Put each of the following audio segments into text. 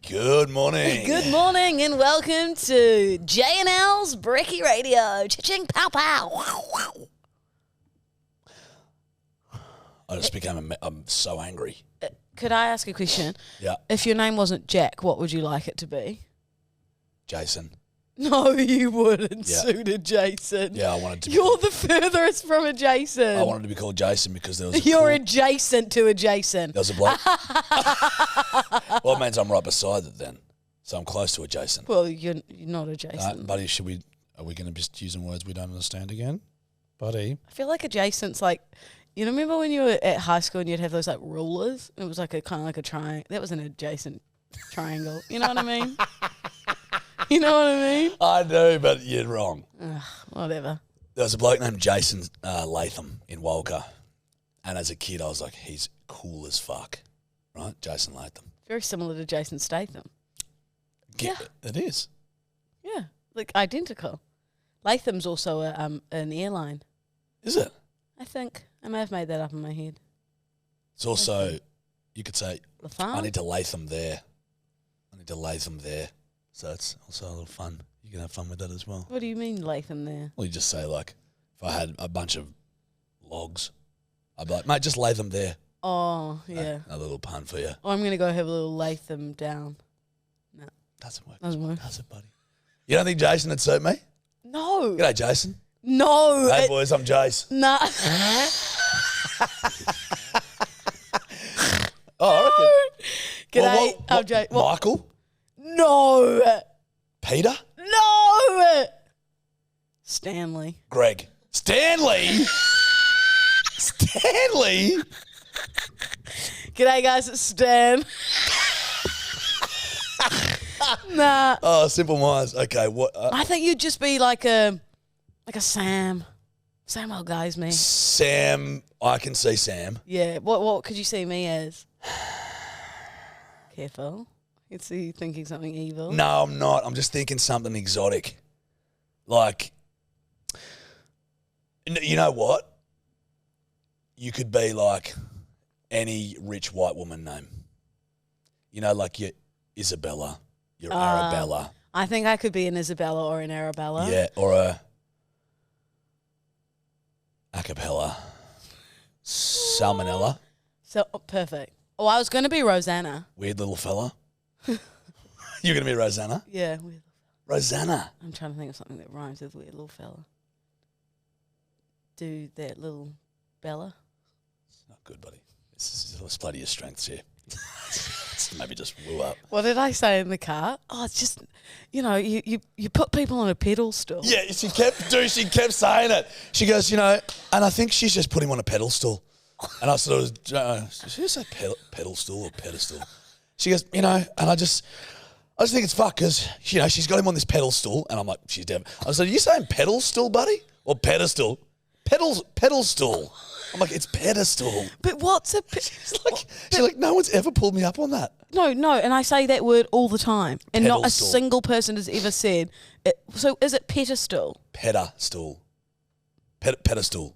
Good morning. Good morning and welcome to J&L's Brekkie Radio. Cha-ching, pow, pow. I just became, I'm so angry. Could I ask a question? Yeah. If your name wasn't Jack, what would you like it to be? Jason. No, you wouldn't. Yeah. Suited Jason. Yeah, I wanted to be You're the furthest from a Jason. I wanted to be called Jason because there was a You're adjacent to a Jason. There was a bloke. Well, it means I'm right beside it then. So I'm close to a Jason. Well, you're not a Jason. Buddy, are we going to be using words we don't understand again? Buddy. I feel like adjacent's like, you know, remember when you were at high school and you'd have those like rulers? It was like a kind of like a triangle. That was an adjacent triangle. You know what I mean? You know what I mean? I do, but you're wrong. Whatever. There was a bloke named Jason Latham in Walker. And as a kid, I was like, he's cool as fuck. Right? Jason Latham. Very similar to Jason Statham. Yeah. It is. Yeah, like identical. Latham's also an airline. Is it? I think. I may have made that up in my head. It's also, you could say, Latham? I need to Latham there. So it's also a little fun. You can have fun with that as well. What do you mean Latham there? Well, you just say, like, if I had a bunch of logs, I'd be like, mate, just lay them there. Oh, yeah. A little pun for you. Oh, I'm going to go have a little Latham down. No. Doesn't work. Doesn't work. Does it, buddy? You don't think Jason would suit me? No. G'day, Jason. No. Hey, boys, I'm Jace. Nah. Oh, I reckon. G'day, I'm Jay. What? Michael? No. Peter? No. Stanley. Greg? Stanley? Stanley? G'day, guys. It's Stan. Nah. Oh, simple minds. Okay, what? I think you'd just be like a Sam. Sam old guy's me. Sam. I can see Sam. Yeah. What could you see me as? Careful. You see you thinking something evil. No, I'm not. I'm just thinking something exotic. Like, you know what? You could be like any rich white woman name. You know, like your Isabella, your Arabella. I think I could be an Isabella or an Arabella. Yeah, or a acapella. Salmonella. So perfect. Oh, I was going to be Rosanna. Weird little fella. You're going to be Rosanna? Yeah, weird. Rosanna. I'm trying to think of something that rhymes with weird little fella. Do that little Bella. It's not good, buddy. Let's play to your strengths here. Maybe just woo up. What did I say in the car? Oh, it's just, you know, you put people on a pedal stool. Yeah, she kept saying it. She goes, you know, and I think she's just put him on a pedal stool. And I sort of, did she say pedal stool or pedestal? She goes, you know, and I just think it's fucked because, you know, she's got him on this pedal stool. And I'm like, she's dead. I was like, are you saying pedal stool, buddy? Or pedestal? Pedal stool. I'm like, it's pedestal. But what's a She's like, no one's ever pulled me up on that. No, and I say that word all the time. And not a Pedestal. single person has ever said it. So is it pedestal? Pedestal. Pedestal.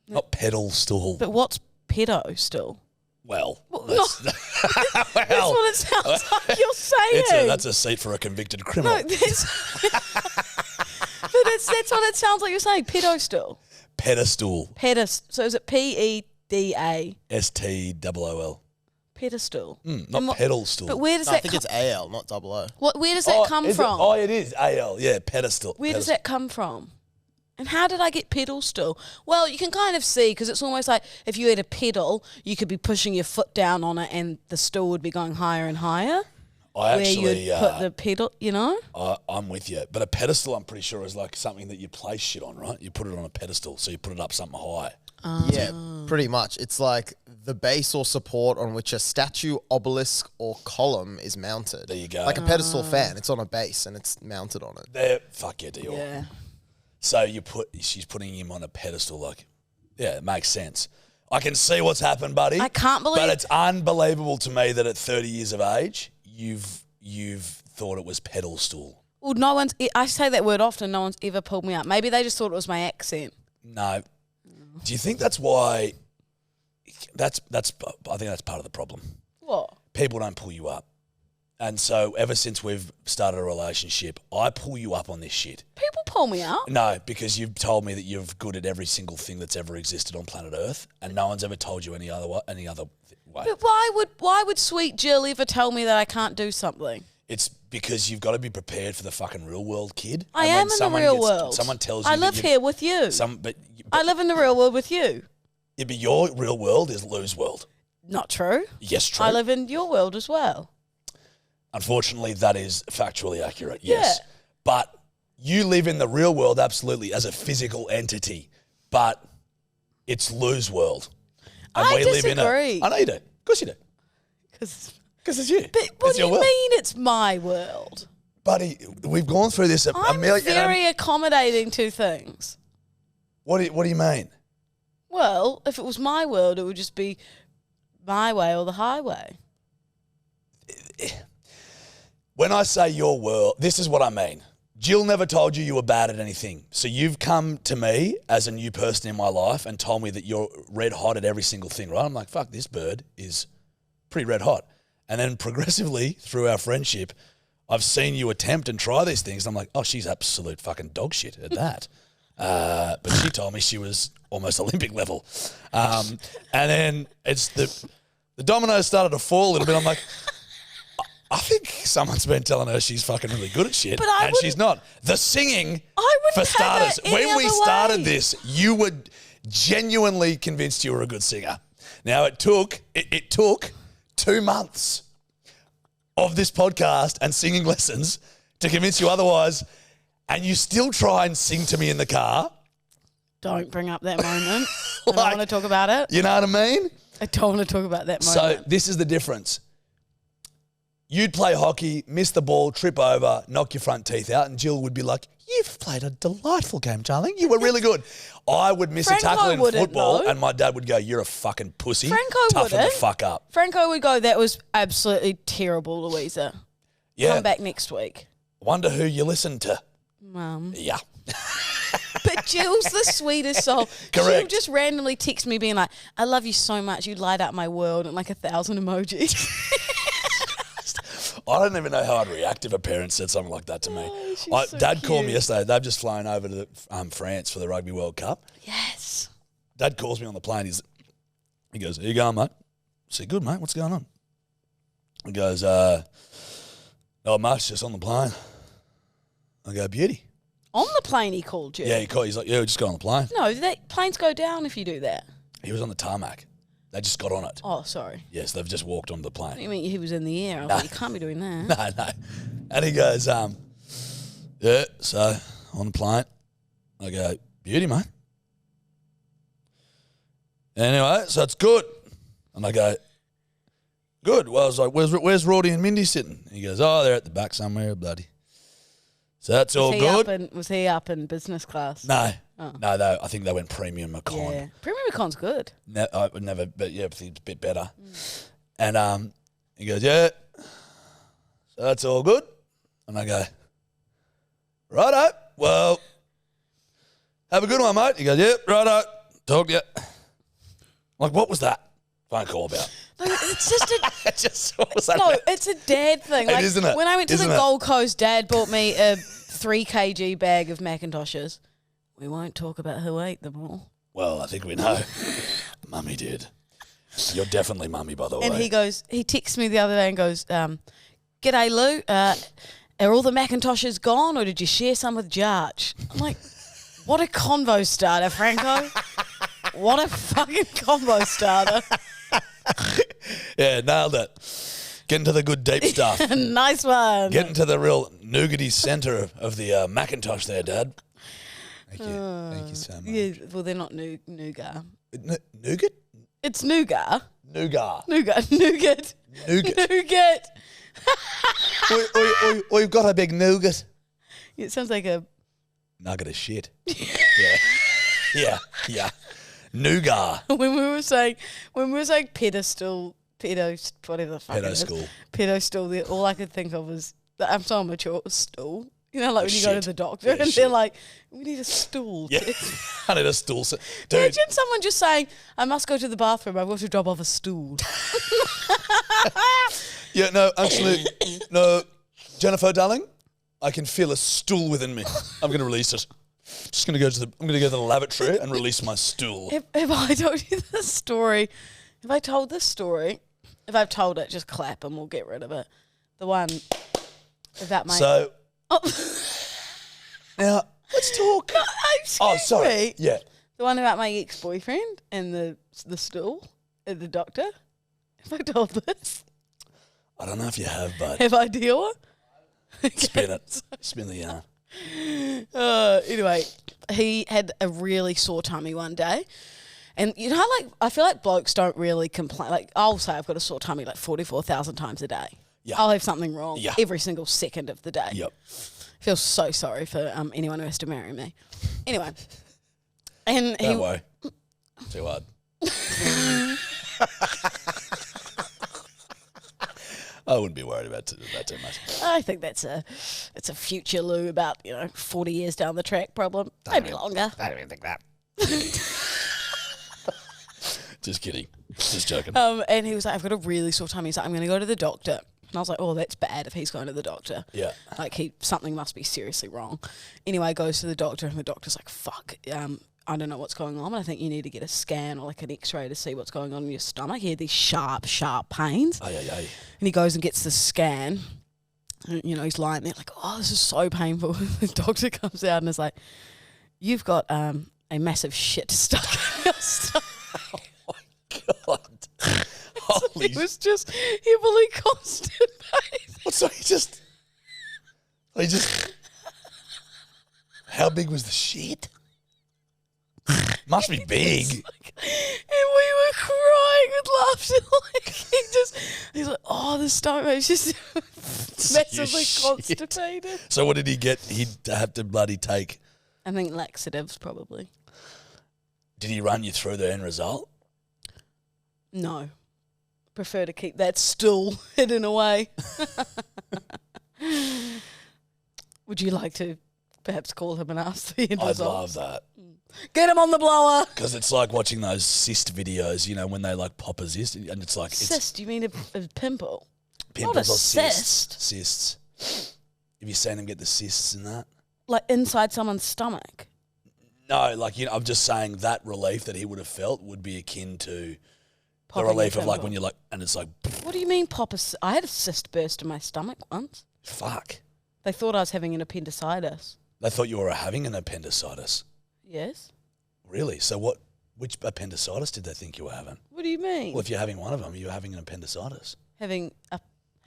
Not pedal stool. But what's pedo-stool? Well, That's what it sounds like you're saying. That's a seat for a convicted criminal. No, but that's what it sounds like you're saying. Pedo-stool. Pedestal. So is it P-E-D-A? S-T-O-O-L. Pedestal. Not pedal stool. But where does I that think come? it's AL, not double O. Where does that come from? It is A-L. Yeah, pedestal. Where does that come from? And how did I get pedal stool? Well, you can kind of see because it's almost like if you had a pedal, you could be pushing your foot down on it and the stool would be going higher and higher. Where you'd put the pedal, you know? I'm with you. But a pedestal, I'm pretty sure, is like something that you place shit on, right? You put it on a pedestal, so you put it up something high. Yeah, pretty much. It's like the base or support on which a statue, obelisk, or column is mounted. There you go. Like a pedestal fan. It's on a base and it's mounted on it. There, fuck yeah, deal. Yeah. So she's putting him on a pedestal, like, yeah, it makes sense. I can see what's happened, buddy. I can't believe. But it's unbelievable to me that at 30 years of age, you've thought it was pedal stool. Well, I say that word often. No one's ever pulled me up. Maybe they just thought it was my accent. No. Do you think that's why? I think that's part of the problem. What? People don't pull you up. And so ever since we've started a relationship, I pull you up on this shit. People pull me up. No, because you've told me that you're good at every single thing that's ever existed on planet Earth, and no one's ever told you any other way. But why would sweet Jill ever tell me that I can't do something? It's because you've got to be prepared for the fucking real world, kid. I And am when in the real world. Someone tells you I live here with you. I live in the real world with you. Yeah, but your real world is Lou's world. Not true. Yes, true. I live in your world as well. Unfortunately, that is factually accurate, yes. Yeah. But you live in the real world absolutely as a physical entity, but it's Lou's world. And I we disagree. live in I know you do. Of course you do. Because it's you. But what it's do you your world. mean it's my world? Buddy, we've gone through this a I'm million... very accommodating to things. What do you mean? Well, if it was my world, it would just be my way or the highway. When I say your world, this is what I mean. Jill never told you were bad at anything. So you've come to me as a new person in my life and told me that you're red hot at every single thing, right? I'm like, fuck, this bird is pretty red hot. And then progressively through our friendship, I've seen you attempt and try these things. And I'm like, oh, she's absolute fucking dog shit at that. But she told me she was almost Olympic level. And then it's the dominoes started to fall a little bit. I'm like, I think someone's been telling her she's fucking really good at shit, and she's not. The singing, for starters, when we started this, you were genuinely convinced you were a good singer. Now it took 2 months of this podcast and singing lessons to convince you otherwise, and you still try and sing to me in the car. Don't bring up that moment. I don't want to talk about it. You know what I mean? I don't want to talk about that moment. So this is the difference. You'd play hockey, miss the ball, trip over, knock your front teeth out, and Jill would be like, you've played a delightful game, darling. You were really good. I would miss a tackle in football, and my dad would go, you're a fucking pussy. Toughen the fuck up. Franco would go, that was absolutely terrible, Louisa. Yeah. Come back next week. Wonder who you listen to. Mum. Yeah. But Jill's the sweetest soul. Correct. She'll just randomly text me being like, I love you so much. You light up my world, and like 1,000 emojis. I don't even know how I'd react if a parent said something like that to me. Oh, Dad called me yesterday. They've just flown over to France for the Rugby World Cup. Yes. Dad calls me on the plane. He goes, how you going, mate? I said, good, mate. What's going on? He goes, not much, just on the plane. I go, beauty. On the plane he called you? Yeah, he called. He's like, yeah, we just got on the plane. No, planes go down if you do that. He was on the tarmac. They just got on it. Oh, sorry. Yes, they've just walked onto the plane. What do you mean he was in the air? I was like, you can't be doing that. No. And he goes, yeah, so on the plane. I go, beauty, mate. Anyway, so it's good. And I go, good. Well, I was like, where's Rorty and Mindy sitting? He goes, oh, they're at the back somewhere, bloody. So that's all good. Was he up in business class? No. Oh. No, I think they went premium econ. Yeah. Premium econ's good. I would never, but yeah, I think it's a bit better. And he goes, yeah, so that's all good. And I go, righto, well, have a good one, mate. He goes, yeah, righto, talk to you. I'm like, what was that phone call about? No, it's just what was that no, about? it's a dad thing. Like, isn't it? When I went to Isn't the it? Gold Coast, Dad bought me a 3 kg bag of Macintoshes. We won't talk about who ate them all. Well, I think we know. Mummy did. You're definitely Mummy, by the way. And he texts me the other day and goes, g'day, Lou. Are all the Macintoshes gone or did you share some with Jarch? I'm like, what a convo starter, Franco. What a fucking combo starter. Yeah, nailed it. Getting to the good deep stuff. Nice one. Getting to the real nougaty centre of the Macintosh there, Dad. Thank you. Thank you so much. Yeah, well, they're not nougat. Nougat? It's nougat. Nougat. Nougat. Nougat. Nougat. Nougat. We've got a big nougat. It sounds like a nugget of shit. Yeah. Nougat. When we were saying pedestal, whatever the fuck it is. Pedestal, all I could think of was, I'm so immature, it was stool. You know, like when you go to the doctor and they're like, we need a stool. Yeah, I need a stool. Dude. Imagine someone just saying, I must go to the bathroom, I've got to drop off a stool. Yeah, no, actually, no. Jennifer, darling, I can feel a stool within me. I'm going to release it. I'm going to go to the lavatory and release my stool. Have I told you this story? Have I told this story? If I've told it, just clap and we'll get rid of it. The one about my... So, Oh. now, let's talk. No, excuse sorry. me. Yeah. The one about my ex-boyfriend and the stool at the doctor. Have I told this? I don't know if you have, but Have I deal? spin it. Spin the yarn. Anyway, he had a really sore tummy one day. And you know, like, I feel like blokes don't really complain. Like, I'll say I've got a sore tummy like 44,000 times a day. Yeah. I'll have something wrong Yeah. every single second of the day. Yep. Feel so sorry for anyone who has to marry me. Anyway. And Don't worry. Too hard. I wouldn't be worried about that too much. I think it's a future Lou about 40 years down the track problem, maybe longer. I don't even think that. Just kidding. Just joking. And he was like, I've got a really sore tummy. He's like, I'm going to go to the doctor. And I was like, oh, that's bad if he's going to the doctor. Yeah. Like something must be seriously wrong. Anyway, goes to the doctor and the doctor's like, fuck, I don't know what's going on, but I think you need to get a scan or like an x-ray to see what's going on in your stomach. He had these sharp, sharp pains. Aye. And he goes and gets the scan. And, he's lying there like, oh, this is so painful. The doctor comes out and is like, you've got a massive shit stuck in your stomach. God. Holy He was just heavily constipated. What? So he just. How big was the shit? Must be big. And we were crying with laughter. He's like, oh, the stomach is just massively shit. constipated. So what did he get? He'd have to bloody take. I think laxatives probably. Did he run you through the end result? No. Prefer to keep that stool hidden away. Would you like to perhaps call him and ask the end I'd results? love that. Get him on the blower. Because it's like watching those cyst videos, when they like pop a cyst and it's like... Cyst, you mean a pimple? Pimples Not a or cyst. Cysts. Have you seen them get the cysts in that? Like inside someone's stomach? No, like, I'm just saying that relief that he would have felt would be akin to Popping the a relief of like pimple. when you're like, and it's like, What do you mean pop a cyst? I had a cyst burst in my stomach once. fuck. They thought I was having an appendicitis. They thought you were having an appendicitis. Yes? Really? So which appendicitis did they think you were having? What do you mean? Well, if you're having one of them, you're having an appendicitis. Having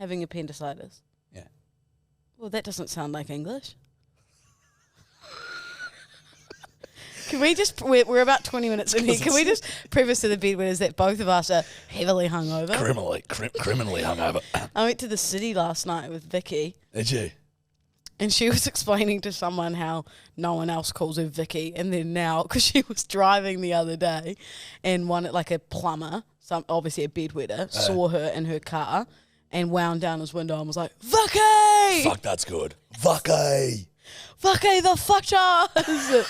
appendicitis. Yeah. Well, that doesn't sound like English. Can we just, we're about 20 minutes in here, can we just preface to the bedwetters that both of us are heavily hungover? Criminally hungover. I went to the city last night with Vicky, Did you? and she was explaining to someone how no one else calls her Vicky, and then now, because she was driving the other day, and like a plumber, obviously a bedwetter, saw her in her car, and wound down his window and was like, Vicky! Fuck, that's good. Vicky! Vicky the fuckers!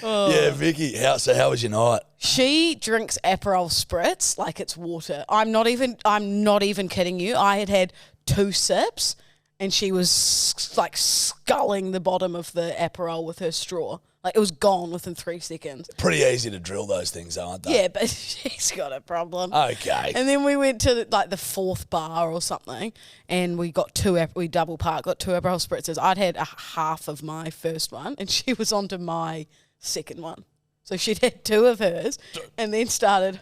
Yeah, Vicky. How was your night? She drinks Aperol Spritz like it's water. I'm not even kidding you. I had 2 sips and she was like sculling the bottom of the Aperol with her straw. Like it was gone within 3 seconds. Pretty easy to drill those things, aren't they? Yeah, but she's got a problem. Okay. And then we went to like the 4th bar or something, and we got we double parked, got 2 Aperol Spritzers. I'd had a half of my first one, and she was onto my second one. So she'd had 2 of hers, and then started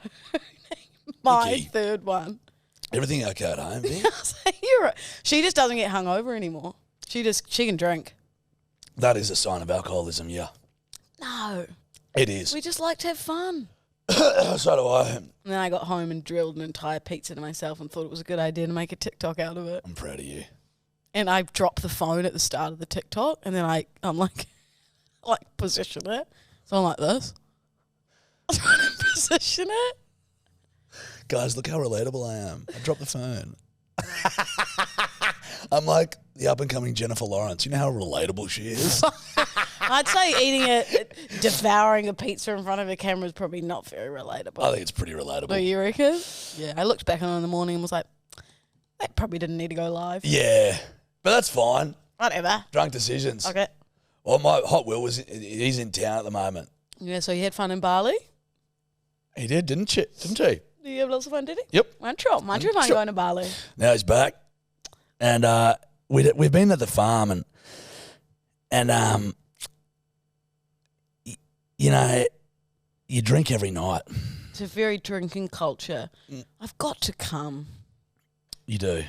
my Vicky. 3rd one. Everything okay at home, Vic? I was like, you're right. She just doesn't get hungover anymore. She can drink. That is a sign of alcoholism, yeah. No, It is. we just like to have fun. So do I. And then I got home and drilled an entire pizza to myself and thought it was a good idea to make a TikTok out of it. I'm proud of you. And I dropped the phone at the start of the TikTok, and then I'm like position it. So I'm like this. I'm trying to position it. Guys, look how relatable I am. I dropped the phone. I'm like the up-and-coming Jennifer Lawrence. You know how relatable she is? I'd say devouring a pizza in front of a camera is probably not very relatable. I think it's pretty relatable. Oh, you reckon? Yeah, I looked back on it in the morning and was like, That probably didn't need to go live. Yeah, but that's fine. Whatever. Drunk decisions. Okay. Well, my Hot Will he's in town at the moment. Yeah, so you had fun in Bali? He did, didn't she? Did you have lots of fun, did he? Yep. Mind you fun going to Bali. Now he's back, and we've been at the farm, and you know, you drink every night. It's a very drinking culture. I've got to come. You do.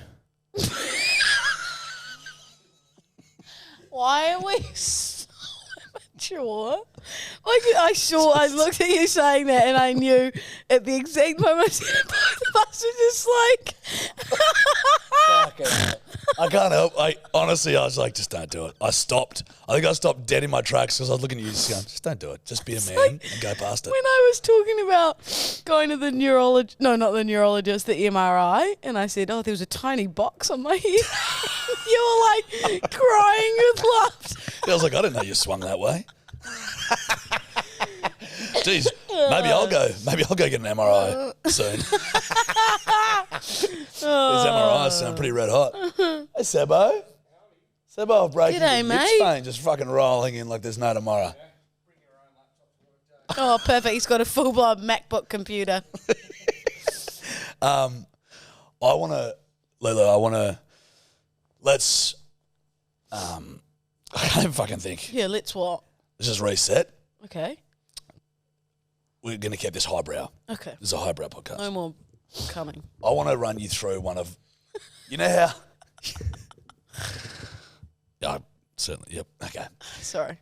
Why are we so immature? Like I looked at you saying that and I knew at the exact moment both of us were just like I can't help. Honestly, I was like, just don't do it. I stopped. I think I stopped dead in my tracks because I was looking at you just going, just don't do it. Just be a man and go past it. when I was talking about going to the neurologist, no, not the neurologist, the MRI, and I said, oh, there was a tiny box on my head. You were like crying with laughter. I was like, I didn't know you swung that way. Jeez, maybe I'll go get an MRI soon. These MRIs sound pretty red hot. Hey, Sebo. Sebo, breaking G'day, your mate. phone, just fucking rolling in like there's no tomorrow. Oh, perfect. He's got a full-blown MacBook computer. Lulu, let's, I can't even fucking think. Yeah, let's what? Let's just reset. Okay. We're going to keep this highbrow. Okay. This is a highbrow podcast. No more coming. I want to run you through one of, you know how, yeah, certainly, yep, okay. Sorry.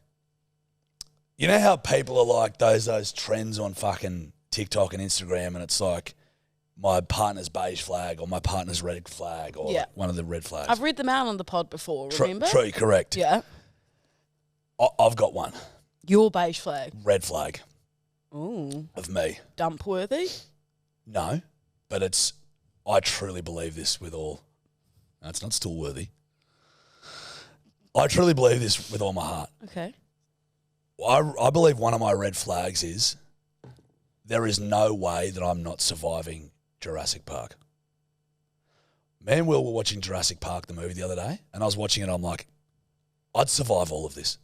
You know how people are like those trends on fucking TikTok and Instagram, and it's like my partner's beige flag or my partner's red flag or one of the red flags. I've read them out on the pod before, remember? True, correct. Yeah. I've got one. Your beige flag. Red flag. Ooh. Of me. Dump worthy? No, but I truly believe this with all, no, it's not Stool worthy. I truly believe this with all my heart. Okay. I believe one of my red flags is there is no way that I'm not surviving Jurassic Park. Me and Will were watching Jurassic Park, the movie, the other day, and I was watching it, I'm like, I'd survive all of this.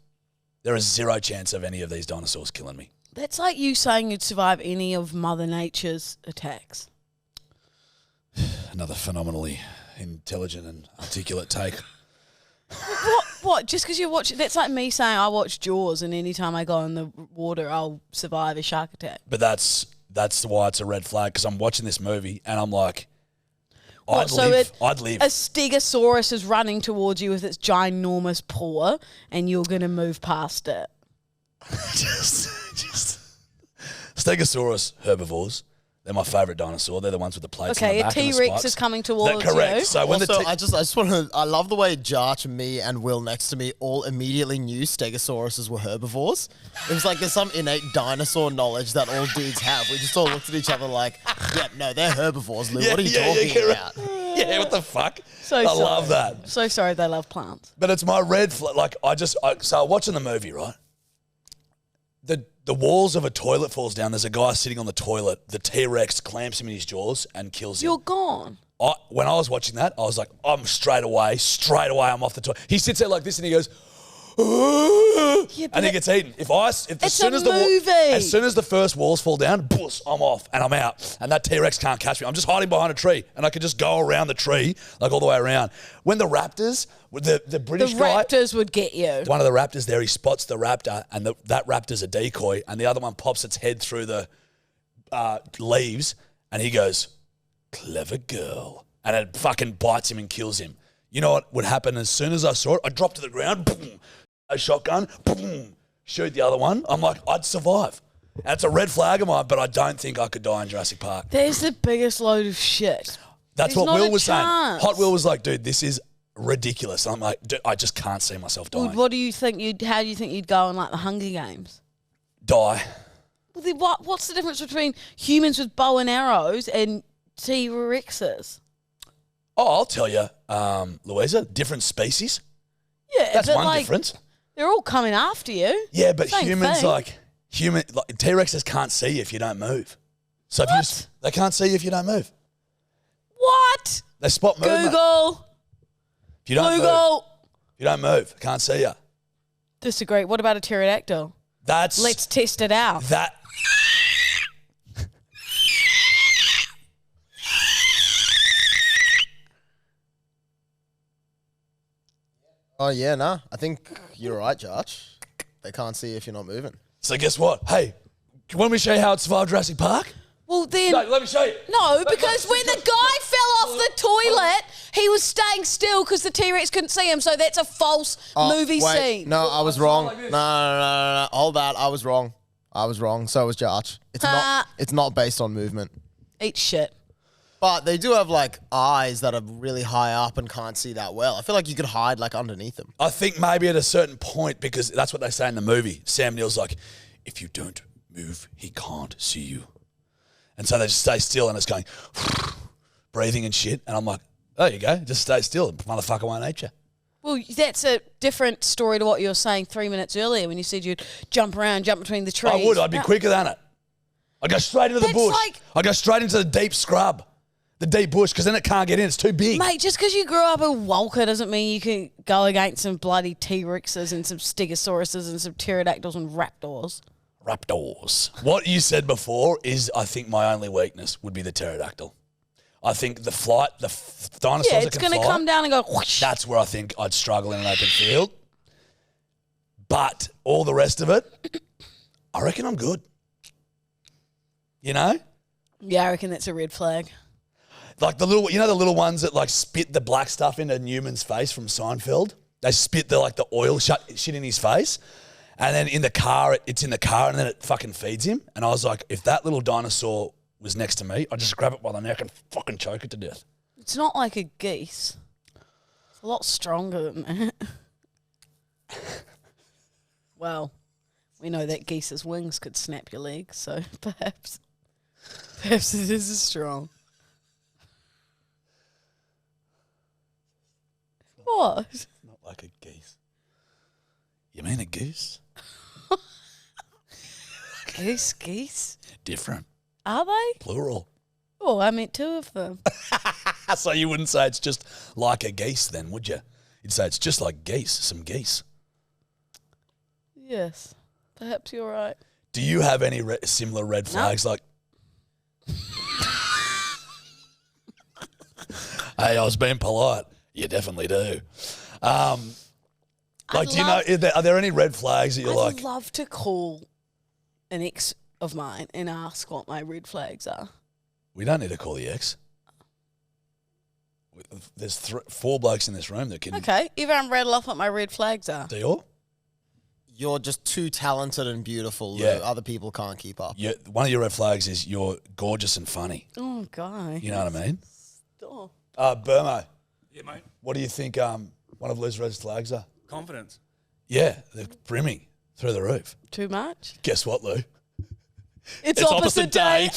There is zero chance of any of these dinosaurs killing me. That's like you saying you'd survive any of Mother Nature's attacks. Another phenomenally intelligent and articulate take. What? Just because you watch it? That's like me saying I watch Jaws and anytime I go in the water, I'll survive a shark attack. But that's why it's a red flag, because I'm watching this movie and I'm like, I'd live. A stegosaurus is running towards you with its ginormous paw and you're going to move past it. just Stegosaurus herbivores. They're my favourite dinosaur. They're the ones with the plates on the Okay, a back and the T-Rex spikes. is coming towards correct. you. So when Also, I just want to. I love the way Jarch, me, and Will next to me all immediately knew Stegosauruses were herbivores. It was like there's some innate dinosaur knowledge that all dudes have. We just all looked at each other like, "Yeah, no, they're herbivores, Lou. What are you talking about?" Yeah, what the fuck? I love that. So sorry they love plants. But it's my red flag. Like so watching the movie, right? The walls of a toilet falls down. There's a guy sitting on the toilet. The T-Rex clamps him in his jaws and kills him. You're gone. When I was watching that, I was like, I'm straight away, I'm off the toilet. He sits there like this and he goes, and he gets eaten. As soon as the first walls fall down, boosh, I'm off and I'm out. And that T-Rex can't catch me. I'm just hiding behind a tree and I can just go around the tree, like all the way around. When the raptors, the British guy, raptors would get you. one of the raptors there, he spots the raptor and that raptor's a decoy and the other one pops its head through the leaves and he goes, clever girl. And it fucking bites him and kills him. You know what would happen as soon as I saw it? I dropped to the ground, boom, a shotgun, boom, shoot the other one. I'm like, I'd survive. That's a red flag of mine, but I don't think I could die in Jurassic Park. There's the biggest load of shit. That's There's what not Will a was saying. chance. Hot Will was like, dude, this is ridiculous. I'm like, dude, I just can't see myself dying. What do you think how do you think you'd go in like the Hunger Games? Die. Well, then what's the difference between humans with bow and arrows and T-Rexes? Oh, I'll tell you, Louisa, different species. Yeah, That's but one difference. They're all coming after you. Yeah, but Same humans thing. T-Rexes can't see you if you don't move. So What? they can't see you if you don't move. What? They spot movement. Google. If you don't Google. move, if you don't move, I can't see you. Disagree. What about a pterodactyl? That's Let's test it out. that. Oh, yeah, nah. I think you're right, Jarch. They can't see if you're not moving. So guess what? Hey, want me to show you how it survived Jurassic Park? Well, then... No, let me show you. No, because when the guy fell off the toilet, he was staying still because the T-Rex couldn't see him, so that's a false movie scene. No, I was wrong. No. Hold that. I was wrong. So was Jarch. It's not based on movement. Eat shit. But they do have, like, eyes that are really high up and can't see that well. I feel like you could hide, like, underneath them. I think maybe at a certain point, because that's what they say in the movie. Sam Neill's like, if you don't move, he can't see you. And so they just stay still and it's going, breathing and shit. And I'm like, there you go. Just stay still. Motherfucker won't eat you. Well, that's a different story to what you were saying 3 minutes earlier when you said you'd jump around, jump between the trees. I would. I'd be quicker than it. I'd go straight into the That's bush. like- I'd go straight into the deep scrub. The deep bush, because then it can't get in. It's too big. Mate, just because you grew up in Walker doesn't mean you can go against some bloody T-Rexes and some Stegosauruses and some pterodactyls and raptors. Raptors. What you said before is, I think, my only weakness would be the pterodactyl. I think the flight, dinosaurs Yeah, that it's can going to fly, come down and go whoosh. that's where I think I'd struggle in an open field. But all the rest of it, I reckon I'm good. You know? Yeah, I reckon that's a red flag. Like the little ones that like spit the black stuff into Newman's face from Seinfeld? They spit the oil shit in his face. And then in the car, it's in the car and then it fucking feeds him. And I was like, if that little dinosaur was next to me, I'd just grab it by the neck and fucking choke it to death. It's not like a geese. It's a lot stronger than that. Well, we know that geese's wings could snap your leg, so perhaps it is as strong. What? Not like a geese. You mean a goose? Geese? Different. Are they? Plural. Oh, I meant two of them. So you wouldn't say it's just like a geese then, would you? You'd say it's just like geese, some geese. Yes, perhaps you're right. Do you have any similar red flags? Like, hey, I was being polite. You definitely do. Like, do you know, are there any red flags that you're I'd like? love to call an ex of mine and ask what my red flags are. We don't need to call the ex. There's 4 blokes in this room that can. Okay, everyone rattle off what my red flags are. Do you? You're just too talented and beautiful Yeah. that other people can't keep up. One of your red flags is you're gorgeous and funny. Oh, guy. You know what I mean? Stop. Burmo, Yeah, mate. what do you think one of Lou's red flags are? Confidence. Yeah, they're brimming through the roof. Too much? Guess what, Lou? It's opposite day.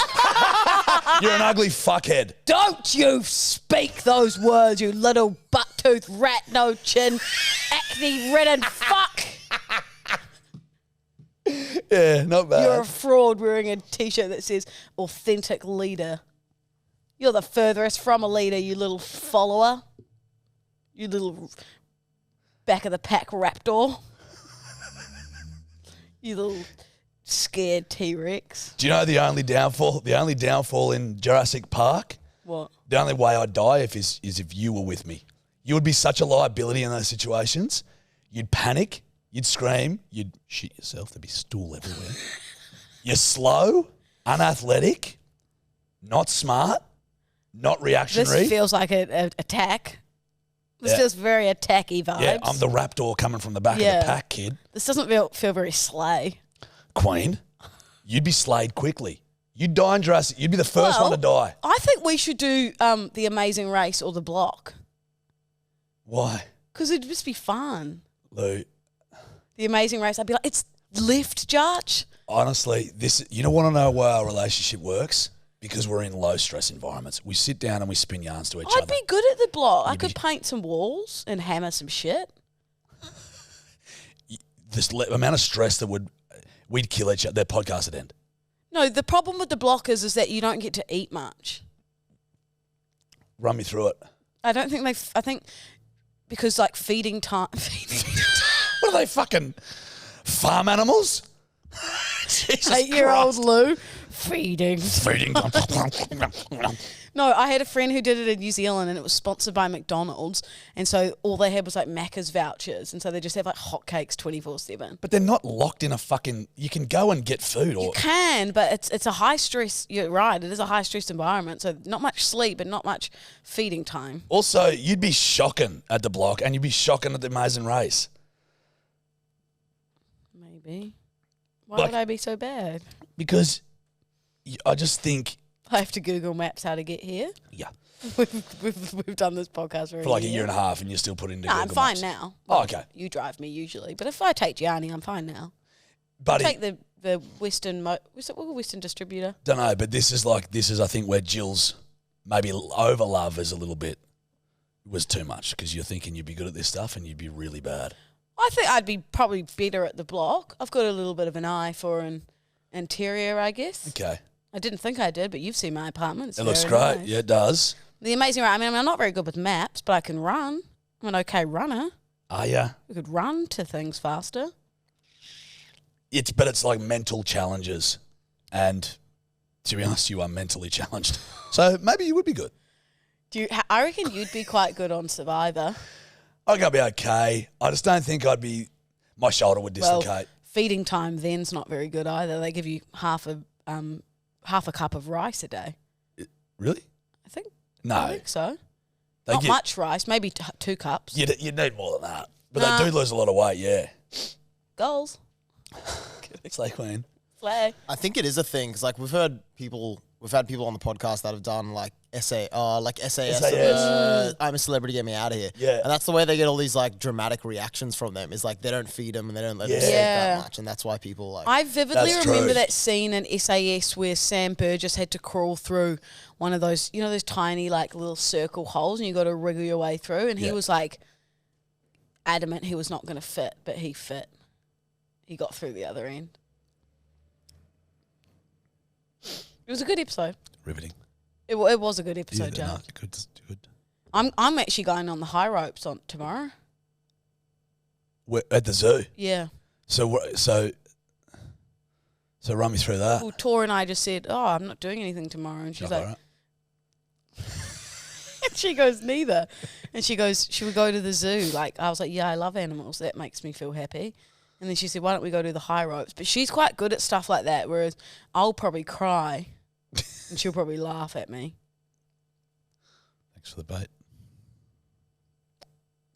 You're an ugly fuckhead. Don't you speak those words, you little butt-toothed rat, no chin, acne-ridden fuck. Yeah, not bad. You're a fraud wearing a T-shirt that says authentic leader. You're the furthest from a leader, you little follower. You little back of the pack raptor. You little scared T-Rex. Do you know the only downfall in Jurassic Park? What? The only way I'd die is if you were with me. You would be such a liability in those situations. You'd panic. You'd scream. You'd shit yourself. There'd be stool everywhere. You're slow, unathletic, not smart, not reactionary. This feels like an attack. This Yeah. feels very attacky vibes. Yeah, I'm the raptor coming from the back of the pack, kid. This doesn't feel very slay. Queen, you'd be slayed quickly. You'd die in Jurassic. You'd be the first one to die. I think we should do The Amazing Race or The Block. Why? Because it'd just be fun. Lou, The Amazing Race, I'd be like, it's lift, Jarch. honestly, you don't want to know why our relationship works? Because we're in low stress environments. We sit down and we spin yarns to each I'd other. be good at The Block. I You'd could be- paint some walls and hammer some shit. This amount of stress we'd kill each other. Their podcast would end. No, the problem with The Block is that you don't get to eat much. Run me through it. I don't think I think because like feeding time. What are they, fucking farm animals? Jesus 8-year-old Christ. Lou feeding. Feeding. No, I had a friend who did it in New Zealand and it was sponsored by McDonald's. And so all they had was like Macca's vouchers. And so they just have like hotcakes 24/7. But they're not locked in a fucking... You can go and get food. Or You can, but it's a high stress... You're right, it is a high stress environment. So not much sleep and not much feeding time. Also, you'd be shocking at the block and you'd be shocking at the Amazing Race. Maybe. Why Like- would I be so bad? Because I just think... I have to Google Maps how to get here. Yeah. We've done this podcast For like a year and a half and you're still putting into No, I'm Google fine Maps. now. Oh, okay. You drive me usually. But if I take Gianni, I'm fine now. Buddy, Take the Western... What's it called? Western distributor? don't know, but this is I think where Jill's maybe over love is a little bit... was too much because you're thinking you'd be good at this stuff and you'd be really bad. I think I'd be probably better at the block. I've got a little bit of an eye for an interior, I guess. Okay. I didn't think I did, but you've seen my apartment. It's It looks very great. nice. Yeah, it does. The amazing, I mean, I'm not very good with maps, but I can run. I'm an okay runner. Are ya? We could run to things faster. But it's like mental challenges. And to be honest, you are mentally challenged. So maybe you would be good. I reckon you'd be quite good on Survivor. I think I'd be okay. I just don't think I'd be... My shoulder would dislocate. Well, feeding time then's not very good either. They give you half a cup of rice a day. Really? I think No. so. They Not get- much rice, maybe 2 cups. You'd need more than that. But Nah. they do lose a lot of weight, yeah. Goals. Slay Queen. Flag. I think it is a thing because like we've had people on the podcast that have done like SAS, I'm a celebrity, get me out of here. Yeah. And that's the way they get all these like dramatic reactions from them is like they don't feed them and they don't let them sleep Yeah. that much, and that's why people like. I vividly That's remember true. that scene in SAS where Sam Burgess had to crawl through one of those, those tiny like little circle holes and you got to wriggle your way through. And he Yeah. was like adamant he was not going to fit, but he fit. He got through the other end. It was a good episode. Riveting. It was a good episode, Yeah, Joe. no, good. I'm actually going on the high ropes on tomorrow. We're at the zoo. Yeah. So run me through that. Well, Tor and I just said, "Oh, I'm not doing anything tomorrow," and she's All like, right. she goes, "Neither," and she goes, "Should we go to the zoo?" Like I was like, "Yeah, I love animals. That makes me feel happy." And then she said, "Why don't we go to the high ropes?" But she's quite good at stuff like that, whereas I'll probably cry, and she'll probably laugh at me. Thanks for the bait.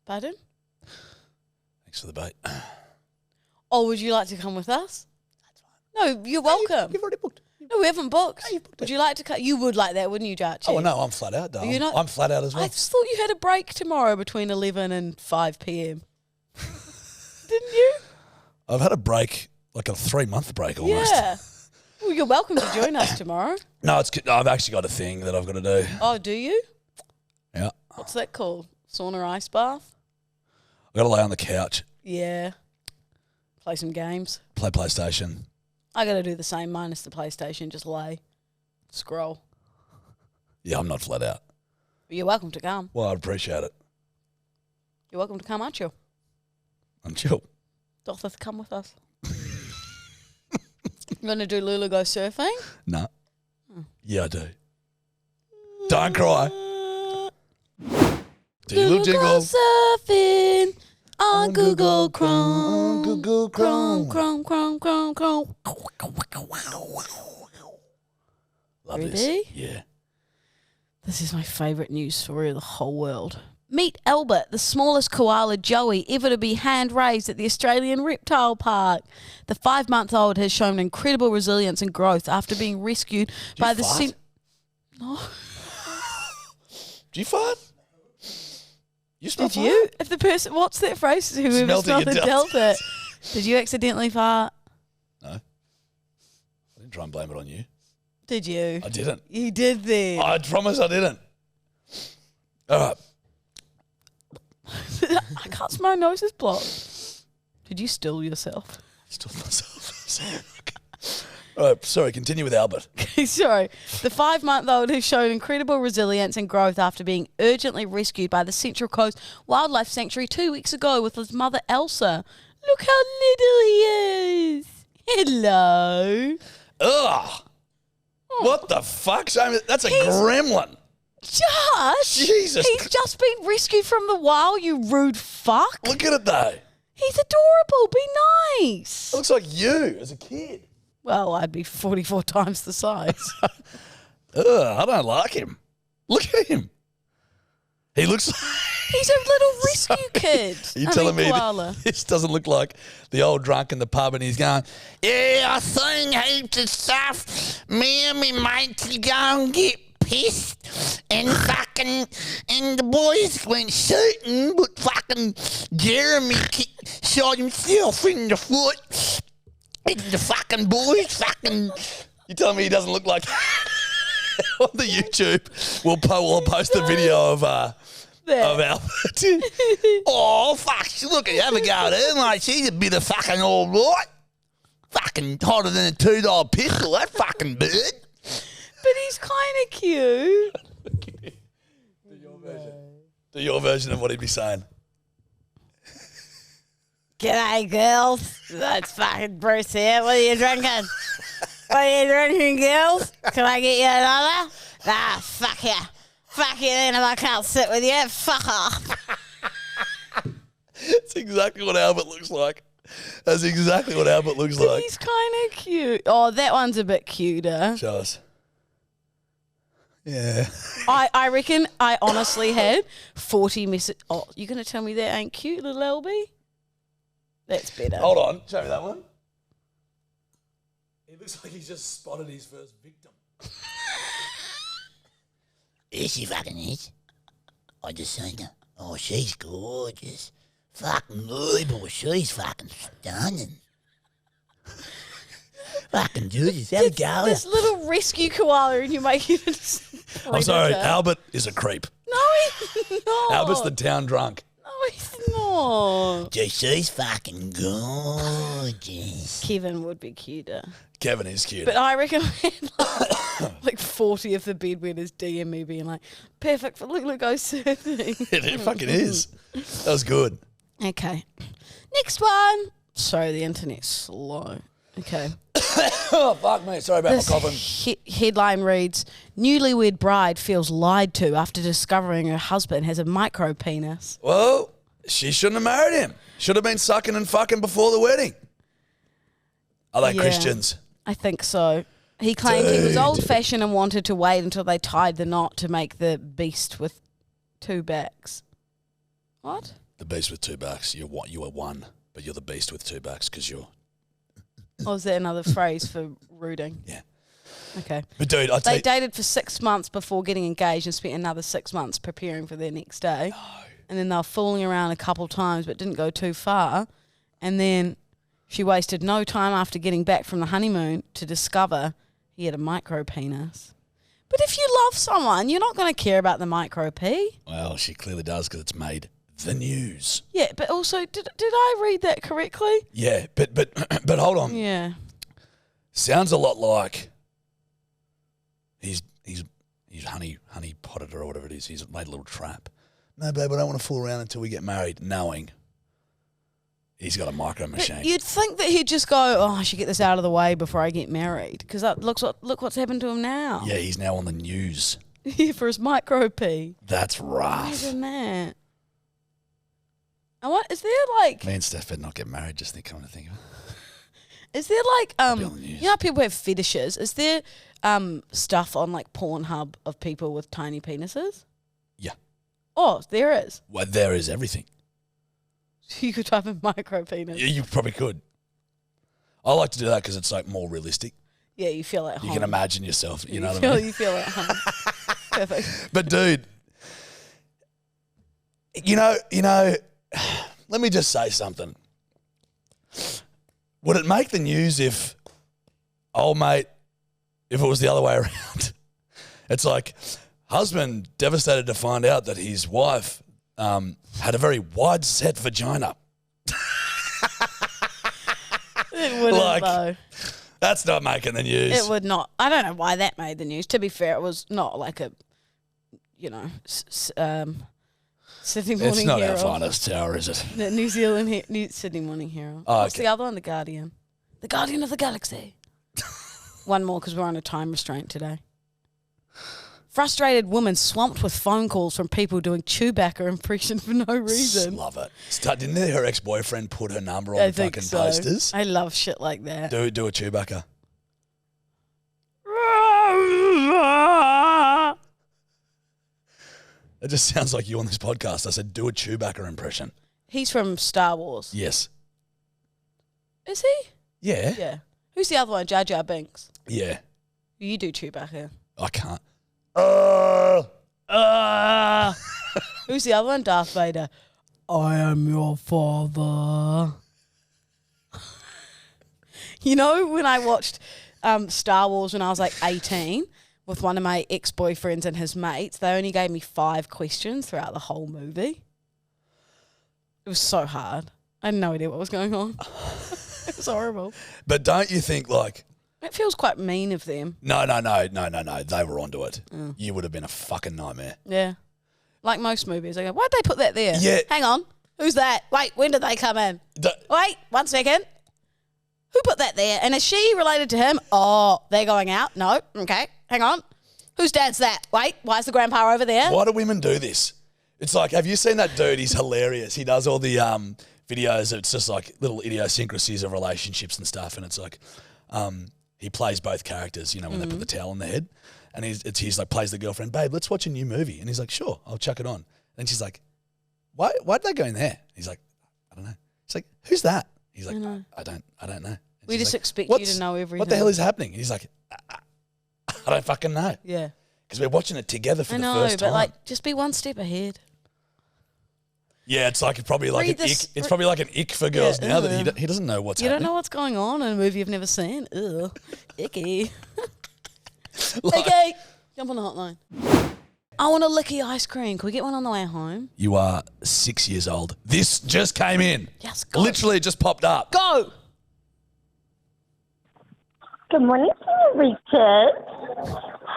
Pardon? Thanks for the bait. Oh, would you like to come with us? That's fine. No, you're welcome. You've already booked. No, we haven't booked. you've booked Would you like to come? You would like that, wouldn't you, Jarchy? Oh, no, I'm flat out, darling. You're not- I'm flat out as well. I just thought you had a break tomorrow between 11 and 5 p.m. Didn't you? I've had a break, like a 3-month break almost. Yeah. Well, you're welcome to join us tomorrow. No, I've actually got a thing that I've got to do. Oh, do you? Yeah. What's that called? Sauna ice bath? I've got to lay on the couch, Yeah. Play some games. play PlayStation. I got to do the same minus the PlayStation. Just lay. Scroll. Yeah, I'm not flat out. But you're welcome to come. Well, I'd appreciate it. You're welcome to come, aren't you? I'm chill. Dotheth, come with us. You want to do Lulu go surfing? No. Yeah, I do. Don't cry. Do you Lulu look go jingle? surfing on Google Chrome. On Google Chrome. Chrome. Love Ready? this. Yeah. This is my favourite news story of the whole world. Meet Albert, the smallest koala joey ever to be hand-raised at the Australian Reptile Park. The 5-month-old has shown incredible resilience and growth after being rescued by the... fart? No. Do you fart? You smell Did you? If the person... What's that phrase? Whoever Smelled it, smelled you it, dealt dealt it. Did you accidentally fart? No. I didn't try and blame it on you. Did you? I didn't. You did then. I promise I didn't. All right. I can't smell. My nose is blocked. Did you still yourself? Still myself. All right, sorry, continue with Albert. Sorry. The 5-month-old has shown incredible resilience and growth after being urgently rescued by the Central Coast Wildlife Sanctuary 2 weeks ago with his mother Elsa. Look how little he is. Hello. Ugh. What the fuck? That's a gremlin. Josh. Jesus. He's just been rescued from the wild, you rude fuck. Look at it, though. He's adorable. Be nice. It looks like you as a kid. Well, I'd be 44 times the size. Ugh, I don't like him. Look at him. He looks like... He's a little rescue kid. Are you telling me koala. this doesn't look like the old drunk in the pub and he's going, yeah, I seen heaps of stuff. Me and me mates go and get pissed and the boys went shooting, but fucking Jeremy shot himself in the foot. And the fucking boys fucking... You telling me he doesn't look like... On the YouTube, we'll post the video of Albert. Oh, fuck. Look at have a go at her, mate. She's a bit of fucking all right. Fucking hotter than a $2 pistol, that fucking bird. But he's kind of cute. Do your version of what he'd be saying. G'day, girls. That's fucking Bruce here. What are you drinking? What are you drinking, girls? Can I get you another? Nah, fuck you. Fuck you then if I can't sit with you. Fuck off. That's exactly what Albert looks like. That's exactly what Albert looks like. He's kind of cute. Oh, that one's a bit cuter. Show us. Yeah. I reckon I honestly had 40 messages. Oh, you going to tell me that ain't cute, little LB? That's better. Hold on. Show me that one. He looks like he's just spotted his first victim. Here she fucking is. I just seen her. Oh, she's gorgeous. Fucking boy, she's fucking stunning. Fucking Jesus, have a go. This little rescue koala and you make it a I'm sorry, predator. Albert is a creep. No, he's not. Albert's the town drunk. No, he's not. Gee, she's fucking gorgeous. Kevin would be cuter. Kevin is cute. But I reckon I had like 40 of the bedwetters DM me being like, perfect for Lulu go surfing. It fucking is. That was good. Okay. Next one. Sorry, the internet's slow. Okay. Oh, fuck me. Sorry about This my coughing. Headline reads, newlywed bride feels lied to after discovering her husband has a micro penis. Well, she shouldn't have married him. Should have been sucking and fucking before the wedding. Are they Yeah. Christians? I think so. He claimed he was Dude. old-fashioned and wanted to wait until they tied the knot to make the beast with 2 backs. What? The beast with 2 backs. You are one, but you're the beast with 2 backs because you're... Or is that another phrase for rooting? Yeah. Okay. But dude, I tell They you... dated for 6 months before getting engaged and spent another 6 months preparing for their next day. And then they were fooling around a couple times but didn't go too far. And then she wasted no time after getting back from the honeymoon to discover he had a micro penis. But if you love someone, you're not going to care about the micro P. Well, she clearly does because it's made the news. Yeah, but also, did I read that correctly? Yeah, but hold on. Yeah. Sounds a lot like he's honey potted her or whatever it is. He's made a little trap. No, babe, I don't want to fool around until we get married, knowing he's got a micro machine. But you'd think that he'd just go, oh, I should get this out of the way before I get married. Because look what's happened to him now. Yeah, he's now on the news. Yeah, for his micro P. That's rough. Imagine that. And what is there like? Me and Steph better not get married. Just come to think of it. Is there like Be on the news. you know how people have fetishes? Is there stuff on like Pornhub of people with tiny penises? Yeah. Oh, there is. Well, there is everything. You could type in micro penis. Yeah, you probably could. I like to do that because it's like more realistic. Yeah, you feel at home. You can imagine yourself. You know what feel, I mean? You feel at home. Perfect. But dude, you know, let me just say something. Would it make the news if, old mate, if it was the other way around? It's like, husband devastated to find out that his wife had a very wide set vagina. It wouldn't Like- though. That's not making the news. It would not. I don't know why that made the news. To be fair, it was not like a, Sydney Morning Herald. It's not our finest tower, is it? The New Zealand, Sydney Morning Herald. Oh, What's the other one? The Guardian. The Guardian of the Galaxy. One more because we're on a time restraint today. Frustrated woman swamped with phone calls from people doing Chewbacca impression for no reason. Love it. Didn't her ex-boyfriend put her number on fucking posters? I love shit like that. Do a Chewbacca. It just sounds like you on this podcast. I said, do a Chewbacca impression. He's from Star Wars. Yes. Is he? Yeah. Yeah. Who's the other one? Jar Jar Binks. Yeah. You do Chewbacca. I can't. Who's the other one? Darth Vader. I am your father. You know, when I watched Star Wars when I was like 18 with one of my ex-boyfriends and his mates, they only gave me 5 questions throughout the whole movie. It was so hard. I had no idea what was going on. It was horrible. But don't you think, like... It feels quite mean of them. No. They were onto it. You would have been a fucking nightmare. Yeah. Like most movies. I go, why'd they put that there? Yeah. Hang on. Who's that? Wait, when did they come in? Wait, 1 second. Who put that there? And is she related to him? Oh, they're going out? No. Okay. Hang on. Whose dad's that? Wait, why is the grandpa over there? Why do women do this? It's like, have you seen that dude? He's hilarious. He does all the videos. It's just like little idiosyncrasies of relationships and stuff. And it's like... he plays both characters, when they put the towel on their head. And he's like, plays the girlfriend, babe, let's watch a new movie. And he's like, sure, I'll chuck it on. And she's like, why'd they go in there? He's like, I don't know. She's like, who's that? He's like, I don't know. And We she's just like, expect you to know everything. What the hell is happening? And he's like, I don't fucking know. Yeah. Because we're watching it together for I the know, first time. but like, just be one step ahead. Yeah, it's like probably like an ick. It's probably like an ick for girls now that he doesn't know what's happening. You don't know what's going on in a movie you've never seen. Ugh. Icky. Like- Okay. Jump on the hotline. I want a licky ice cream. Can we get one on the way home? You are 6 years old. This just came in. Yes, go. Literally it just popped up. Go. Good morning, Richard.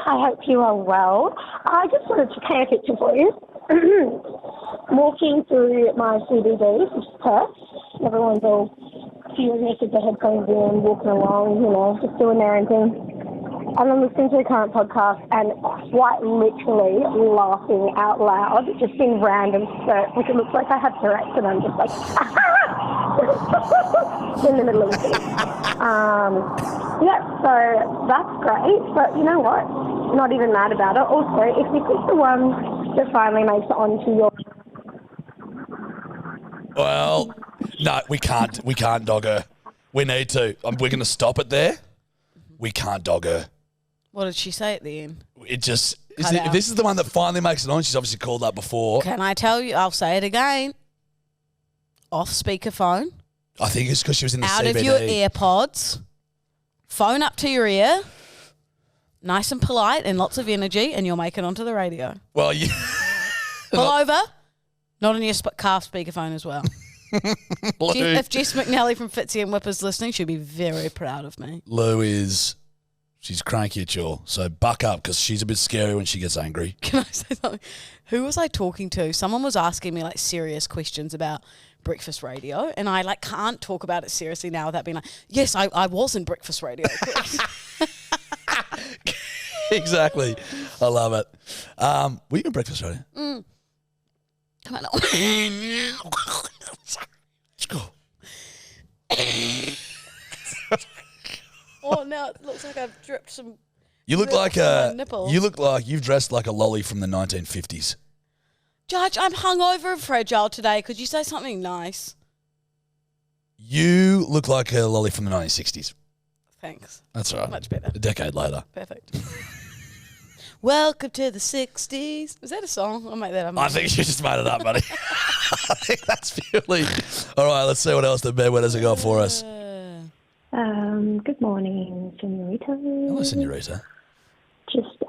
I hope you are well. I just wanted to paint a picture for you. Walking through my CBD, which is Perth. Everyone's all furious with their headphones in, walking along, just doing their own thing. And I'm listening to the current podcast and quite literally laughing out loud, just in random spurts. Like it looks like I have Tourette's and I'm just like, in the middle of the thing. So that's great. But you know what? Not even mad about it. Also, if this is the one that finally makes it onto your... Well, no, we can't dog her. We need to. We're going to stop it there. We can't dog her. What did she say at the end? It just... Cut out. If this is the one that finally makes it on, she's obviously called up before. Can I tell you? I'll say it again. Off speakerphone. I think it's because she was in the Out CBD. of your AirPods. Phone up to your ear. Nice and polite and lots of energy, and you'll make it onto the radio. Well, you... Pull over. Not on your car speakerphone as well. Lou, If Jess McNally from Fitzy and Whip is listening, she'd be very proud of me. Lou is... She's cranky at you, so buck up because she's a bit scary when she gets angry. Can I say something? Who was I talking to? Someone was asking me like serious questions about breakfast radio, and I can't talk about it seriously now without being like, yes, I was in breakfast radio. Exactly. I love it. Were you in breakfast radio? Come on. Let's go. Oh, now it looks like I've dripped some. You look milk like from my nipple. you look like you've dressed like a lolly from the 1950s. Judge, I'm hungover and fragile today. Could you say something nice? You look like a lolly from the 1960s. Thanks. That's all right. Much better. A decade later. Perfect. Welcome to the 60s. Is that a song? I'll make that up. I think you just made it up, buddy. I think that's purely... All right, let's see what else the bedwetters have got for us. Good morning, Senorita. Hello, Senorita. Just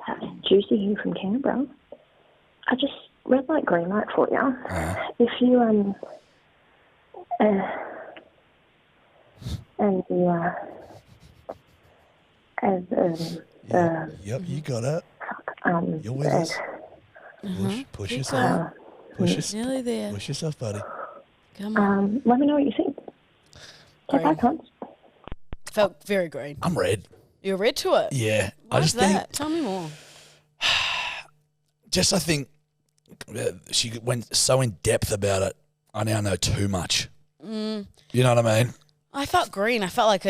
Juicy here from Canberra. I just red light, green light for you. If you and you as Yep, you got it. You're with as- us. Push Keep yourself. Nearly there. Push yourself, buddy. Come on. let me know what you think. Okay, bye, Green. cunts. Felt very green. I'm red. You're red to it. Yeah. Why I is just think, that? Tell me more. I think she went so in depth about it. I now know too much. You know what I mean? I felt green. I felt like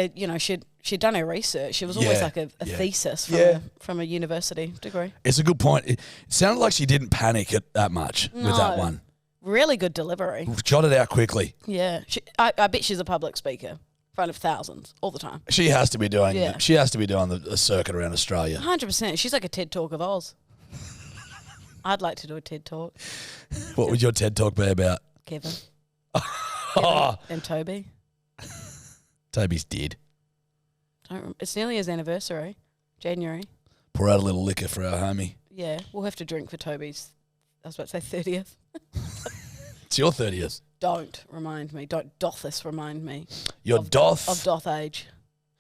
she'd done her research. She was almost Yeah, like a yeah. thesis from a university degree. It's a good point. It sounded like she didn't panic it that much with that No. one. Really good delivery. Jot it out quickly. Yeah. I bet she's a public speaker in front of thousands all the time. She has to be doing. Yeah. She has to be doing the circuit around Australia. 100%. She's like a TED Talk of Oz. I'd like to do a TED Talk. What would your TED talk be about? Kevin. Oh, And Toby. Toby's dead. It's nearly his anniversary. January. Pour out a little liquor for our homie. Yeah. We'll have to drink for Toby's, I was about to say 30th. It's your 30th. Don't remind me. Don't dothus remind me. Your doth. Of doth age.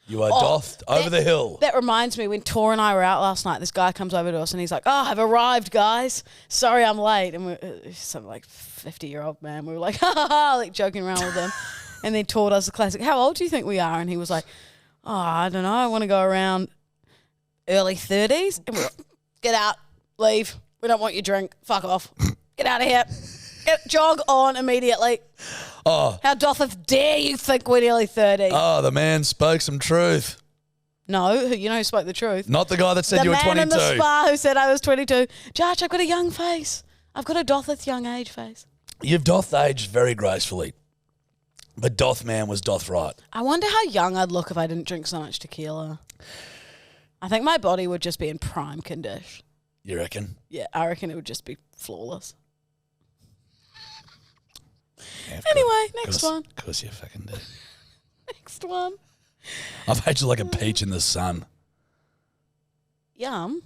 You are Oh, doth over the hill. That reminds me, when Tor and I were out last night, this guy comes over to us and he's like, "Oh, I've arrived, guys. Sorry I'm late." And we're some like 50-year-old man. We were like, "Ha ha ha," like joking around with him. And then Tor does the classic, "How old do you think we are?" And he was like, "Oh, I don't know. I want to go around early 30s." And we're like, "Get out. Leave. We don't want your drink. Fuck off. Get out of here. Jog on immediately. Oh, How dotheth dare you think we're nearly 30? oh, the man spoke some truth. No, you know who spoke the truth? Not the guy that said The you were man 22. in the spa who said I was 22. Jarch, I've got a young face. I've got a dotheth young age face. You've doth aged very gracefully. But doth man was doth right. I wonder how young I'd look if I didn't drink so much tequila. I think my body would just be in prime condition. You reckon? Yeah, I reckon it would just be flawless. Yeah, Anyway, next one. Of course you fucking do. Next one. I've aged like a peach in the sun. Yum.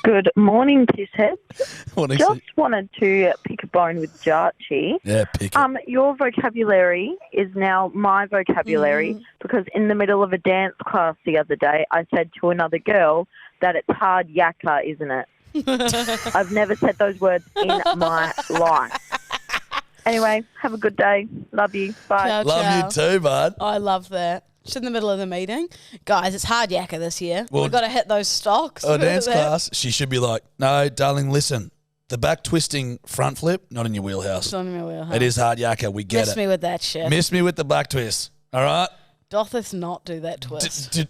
Good morning, Pissheads. What is Just it? wanted to pick a bone with Jarchy. Yeah, pick it. Your vocabulary is now my vocabulary because in the middle of a dance class the other day, I said to another girl that it's hard yakka, isn't it? I've never said those words in my life. Anyway, have a good day. Love you. Bye. Ciao, Love ciao. you too, bud. I love that. Just in the middle of the meeting. Guys, it's hard yakka this year. Well, We've got to hit those stocks. Oh, dance class. She should be like, no, darling, listen. The back twisting front flip, not in your wheelhouse. It's on my wheelhouse. It is hard yakka. We get Miss it. me with that shit. Miss me with the back twist. All right? Dotheth not do that twist.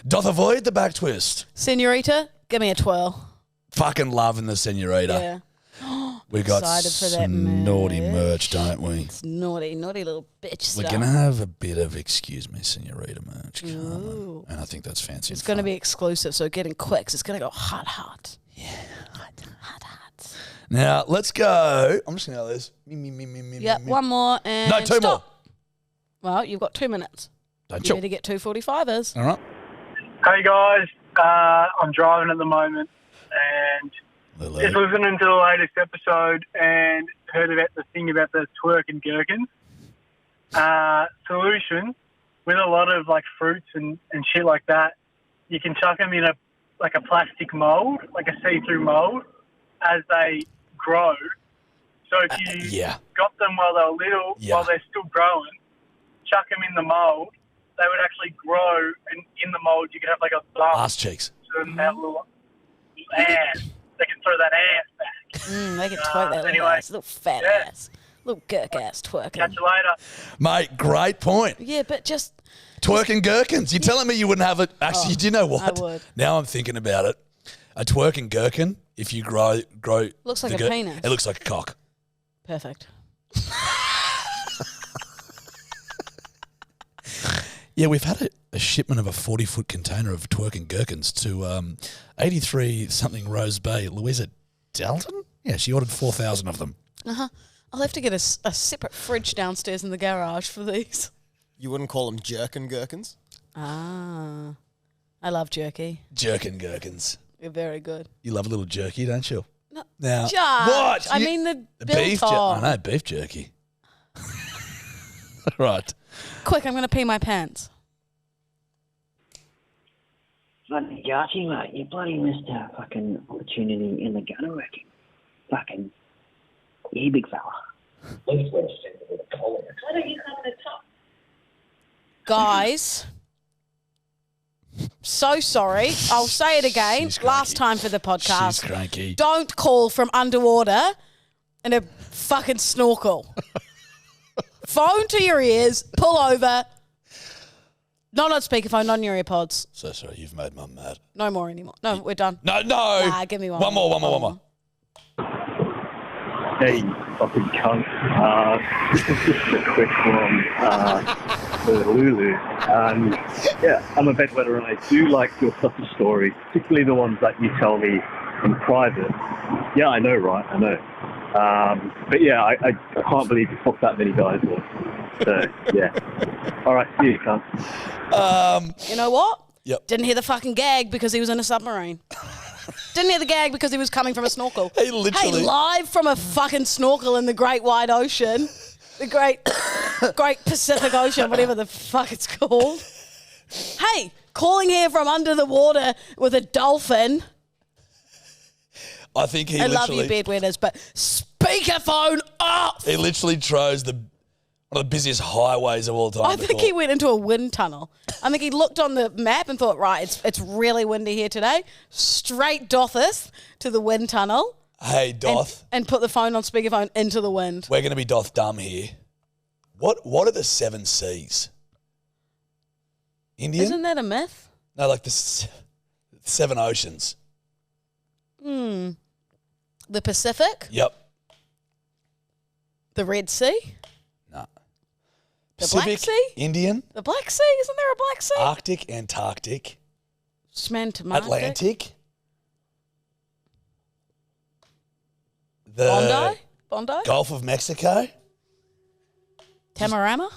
Doth avoid the back twist. Senorita, give me a twirl. Fucking loving the senorita. Yeah. We got Excited for that some naughty merch. merch, don't we? It's naughty little bitch We're stuff. going to have a bit of excuse me, senorita merch. coming. Ooh. And I think that's fancy. It's and going to fun. be exclusive, so get in quick. 'Cause it's going to go hot. Now, let's go. I'm just going to go this. Me. Yeah, one more and No, two more. stop. Well, you've got 2 minutes. Don't You you? need to get 2:45ers. All right. Hey guys, I'm driving at the moment and just listening to the latest episode and heard about the thing about the twerk and gherkins. Solution, with a lot of like fruits and shit like that, you can chuck them in a plastic mold, like a see-through mold, as they grow. So if you yeah. got them while they were little, Yeah. while they're still growing, chuck them in the mold, they would actually grow, and in the mold you could have like a bump. Ass cheeks. So then that little ass, they can throw that ass back. They can twerk that little anyway, ass. Little fat yeah. ass. Little gherk ass twerking. Catch you later. Mate, great point. Yeah, but just... Twerking gherkins. You're telling me you wouldn't have it? Actually, do you know what? I would. Now I'm thinking about it. A twerking gherkin, if you grow... Looks like the a penis. It looks like a cock. Perfect. Yeah, we've had a shipment of a 40-foot container of twerking gherkins to 83-something Rose Bay. Louisa Dalton? Yeah, she ordered 4,000 of them. Uh-huh. I'll have to get a separate fridge downstairs in the garage for these. You wouldn't call them jerkin gherkins? Ah. I love jerky. Jerkin gherkins. You're very good. You love a little jerky, don't you? No, Now, Jarch, what? I mean the beef jerky. biltong. I know, beef jerky. Right. Quick, I'm going to pee my pants. Bloody Jarchy, mate, you bloody missed a fucking opportunity in the gun, I reckon. Fucking, yeah, big fella. Why don't you come in the top? Guys, so sorry. I'll say it again. Last time for the podcast. She's cranky. Don't call from underwater in a fucking snorkel. Phone to your ears, pull over. Not on speakerphone, not on your earpods. So sorry, you've made Mum mad. No more anymore. No, we're done. No. Nah, give me one. One more. Hey, fucking cunt. This is just a quick one for Lulu. Yeah, I'm a bedwetter and I do like your subtle stories, particularly the ones that you tell me in private. Yeah, I know, right? I know. But yeah, I can't believe you fucked that many guys off. So, yeah. All right, see you, cunt. You know what? Yep. Didn't hear the fucking gag because he was in a submarine. Didn't hear the gag because he was coming from a snorkel. He literally... Hey, live from a fucking snorkel in the great wide ocean. The great Pacific Ocean, whatever the fuck it's called. Hey, calling here from under the water with a dolphin. I think he I literally... love you, bedwetters, but speakerphone off! He literally chose one of the busiest highways of all time. I think he went into a wind tunnel. I think he looked on the map and thought, right, it's really windy here today. Straight dotheth to the wind tunnel. Hey, Doth. And put the phone on speakerphone into the wind. We're going to be Doth dumb here. What are the 7 seas? Indian? Isn't that a myth? No, like the 7 oceans. The Pacific? Yep. The Red Sea? No. The Pacific, Black Sea? Indian, The Black Sea? Isn't there a Black Sea? Arctic, Antarctic, Schmantomatic. Atlantic. The Bondi? Gulf of Mexico. Tamarama?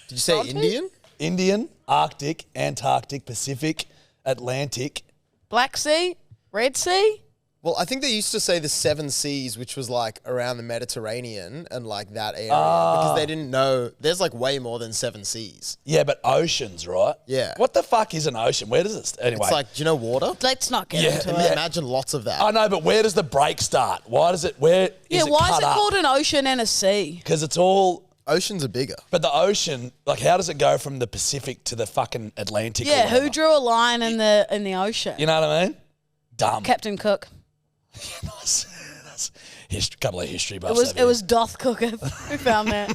Did you say Bronte? Indian? Indian, Arctic, Antarctic, Pacific, Atlantic. Black Sea? Red Sea? Well, I think they used to say the 7 seas, which was like around the Mediterranean and like that area, because they didn't know there's like way more than 7 seas. Yeah, but oceans, right? Yeah. What the fuck is an ocean? Where does it... Anyway. It's like, do you know water? Let's not get into Yeah, it. imagine lots of that. I know, but where does the break start? Why does it... Where Yeah, is it why is cut it up? called an ocean and a sea? Because it's all... Oceans are bigger. But the ocean, like, how does it go from the Pacific to the fucking Atlantic? or Yeah, who whatever? drew a line in the ocean? You know what I mean? Dumb. Captain Cook. Nice. Couple of history buffs. It was Doth Cooketh who found that.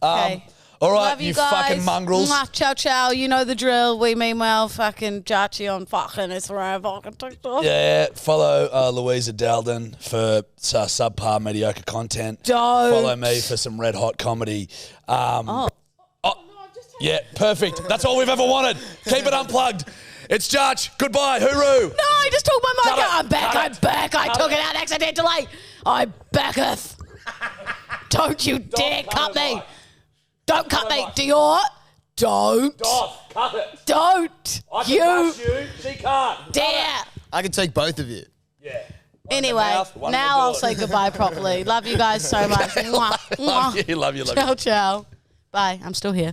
Okay. All right, Love you guys. fucking mongrels. Mwah, ciao, ciao. You know the drill. We meanwhile fucking Jarchy on fucking Instagram, fucking TikTok. Yeah, follow Louisa Dalden for subpar mediocre content. Don't. Follow me for some red hot comedy. Yeah, perfect. That's all we've ever wanted. Keep it unplugged. It's Jarch. Goodbye. Hooroo. No, I just took my mic Cut out. it. I'm back. Cut I'm it. back. I Cut took it. it out accidentally. I'm backeth. Don't you dare cut me. Don't cut me. Dior. Don't. Cut it. Don't. You She can't. dare. I can take both of you. Yeah. Anyway, mouth, one in the now I'll door. say goodbye properly. Love you guys so much. Mwah, mwah. Love you. Ciao, ciao. Bye. I'm still here.